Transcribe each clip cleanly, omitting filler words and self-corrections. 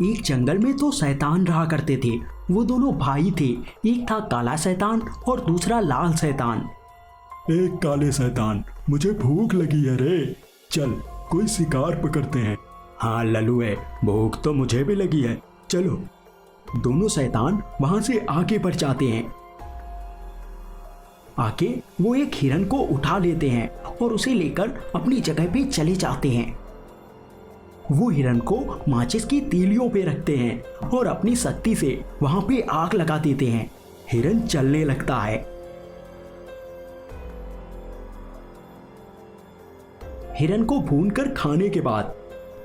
एक जंगल में दो शैतान रहा करते थे। वो दोनों भाई थे। एक था काला शैतान और दूसरा लाल शैतान। एक काले शैतान, मुझे भूख लगी है रे, चल कोई शिकार पकड़ते हैं। हाँ ललुए, भूख तो मुझे भी लगी है, चलो। दोनों शैतान वहां से आगे बढ़ जाते हैं। आके वो एक हिरन को उठा लेते हैं और उसे लेकर अपनी जगह पे चले जाते हैं। वो हिरन को माचिस की तीलियों पे रखते हैं और अपनी शक्ति से वहां पे आग लगा देते हैं। हिरन चलने लगता है। हिरन को भूनकर खाने के बाद,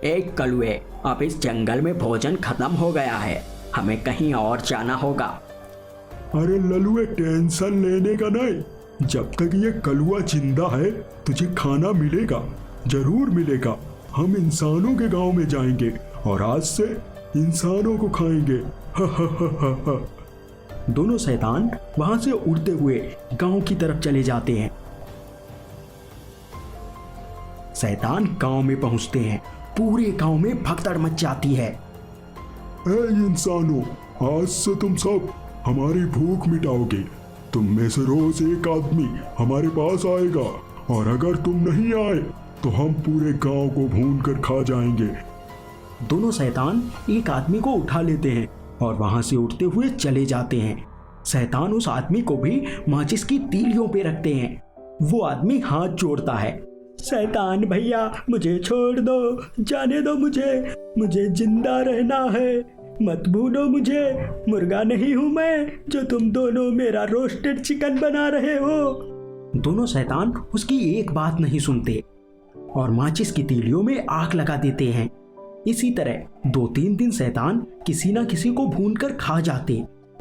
एक कलुए, अब इस जंगल में भोजन खत्म हो गया है, हमें कहीं और जाना होगा। अरे ललुए, टेंशन लेने का नहीं, जब तक ये कलुआ जिंदा है तुझे खाना मिलेगा, जरूर मिलेगा। हम इंसानों के गांव में जाएंगे और आज से इंसानों को खाएंगे। दोनों शैतान वहां से उड़ते हुए गांव की तरफ चले जाते हैं। शैतान गांव में पहुंचते हैं। पूरे गांव में भगदड़ मच जाती है। ए इंसानों, आज से तुम सब हमारी भूख मिटाओगे। तुम में से रोज एक आदमी हमारे पास आएगा और अगर तुम नहीं आए तो हम पूरे गांव को भून कर खा जाएंगे। दोनों शैतान एक आदमी को उठा लेते हैं और वहां से उठते हुए चले जाते हैं। शैतान उस आदमी को भी माचिस की तीलियों पे रखते हैं। वो आदमी हाथ जोड़ता है। शैतान भैया, मुझे छोड़ दो, जाने दो मुझे जिंदा रहना है, मत भूनो मुझे, मुर्गा नहीं हूं मैं जो तुम दोनों मेरा रोस्टेड चिकन बना रहे हो। दोनों शैतान उसकी एक बात नहीं सुनते और माचिस की तीलियों में आग लगा देते हैं। इसी तरह 2-3 दिन शैतान किसी ना किसी को भूनकर खा जाते।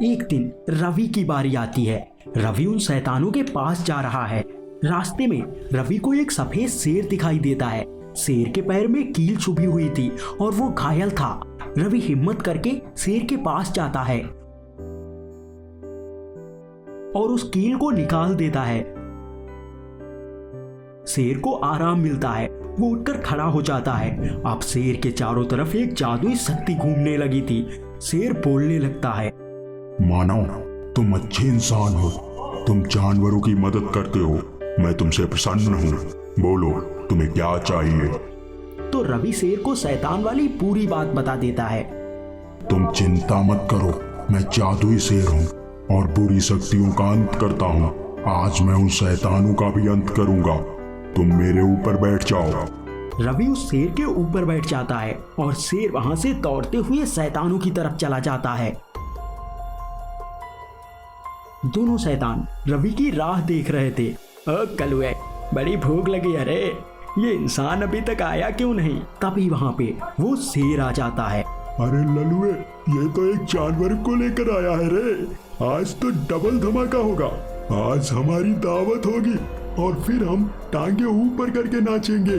एक दिन रवि की बारी आती है। रवि उन शैतानों के पास जा रहा है। रास्ते में रवि को एक सफेद शेर दिखाई देता है। शेर के पैर में कील चुभी हुई थी और वो घायल था। रवि हिम्मत करके शेर के पास जाता है और उस कील को निकाल देता है। शेर को आराम मिलता है। वो उठकर खड़ा हो जाता है। अब शेर के चारों तरफ एक जादुई शक्ति घूमने लगी थी। शेर बोलने लगता है, मानव, तुम अच्छे इंसान हो, तुम जानवरों की मदद करते हो, मैं तुमसे प्रसन्न हूँ। बोलो तुम्हें क्या चाहिए। तो रवि शेर को शैतान वाली पूरी बात बता देता है। तुम चिंता मत करो, मैं जादुई शेर हूँ और बुरी शक्तियों का अंत करता हूँ। आज मैं उन शैतानों का भी अंत करूंगा। तुम मेरे ऊपर बैठ जाओ। रवि उस शेर के ऊपर बैठ जाता है और शेर वहां से दौड़ते हुए शैतानों की तरफ चला जाता है। दोनों शैतान रवि की राह देख रहे थे। कलुए, बड़ी भूख लगी है रे, ये इंसान अभी तक आया क्यों नहीं। तभी वहां पे वो शेर आ जाता है। अरे ललुए, ये तो एक जानवर को लेकर आया है रे, आज तो डबल धमाका होगा। आज हमारी दावत होगी और फिर हम टांगे ऊपर करके नाचेंगे।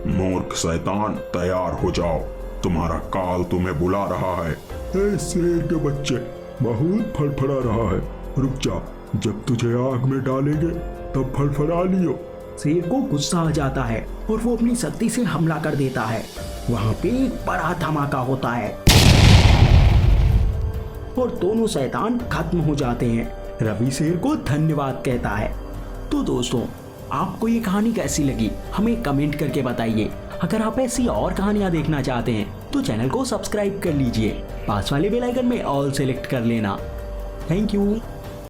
मूर्ख शैतान, तैयार हो जाओ, तुम्हारा काल तुम्हें बुला रहा है। ए शेर के बच्चे, बहुत फड़फड़ा रहा है, रुक जा, जब तुझे आग में डालेंगे तब फड़फड़ा लियो। शेर को गुस्सा आ जाता है और वो अपनी शक्ति से हमला कर देता है। वहां पे एक बड़ा धमाका होता है और दोनों शैतान खत्म हो जाते हैं। रवि शेर को धन्यवाद कहता है। तो दोस्तों, आपको ये कहानी कैसी लगी हमें कमेंट करके बताइए। अगर आप ऐसी और कहानियां देखना चाहते हैं तो चैनल को सब्सक्राइब कर लीजिए। पास वाले बेल आइकन में ऑल सेलेक्ट कर लेना। Thank you.